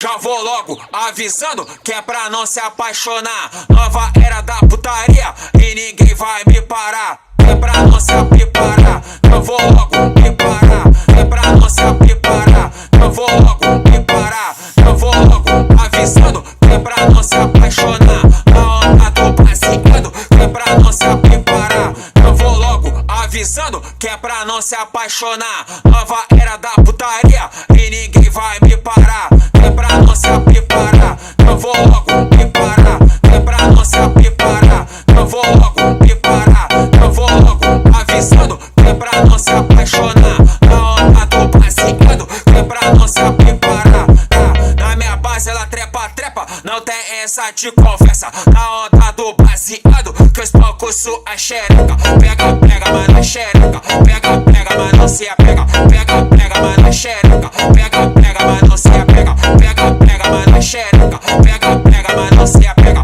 Já vou logo avisando que é pra não se apaixonar. Nova era da putaria e ninguém vai me parar. É pra não se apiparar, eu vou logo me parar. É pra não se apiparar, eu vou logo me parar. Eu vou logo avisando que é pra não se apaixonar. Na onda do baseado, que é pra não se apiparar. Eu vou logo avisando que é pra não se apaixonar. Nova era da putaria e ninguém vai me parar. É pra não se apiparar, eu vou logo me parar. É pra não se apiparar, eu vou logo me parar. Eu vou logo avisando que é pra não se apaixonar. Na onda do baseado, que é pra não se apiparar. Na minha base ela trepa, trepa, não tem essa de conversa. Na onda do baseado, que eu espanco sua xereca. Pega, pega, mas não xereca. Pega, pega, mas não se apega. Pega, pega, mas não xereca. Pega, pega, mas não se apega. Pega, pega, mas não xereca. Pega, pega, mas não se apega.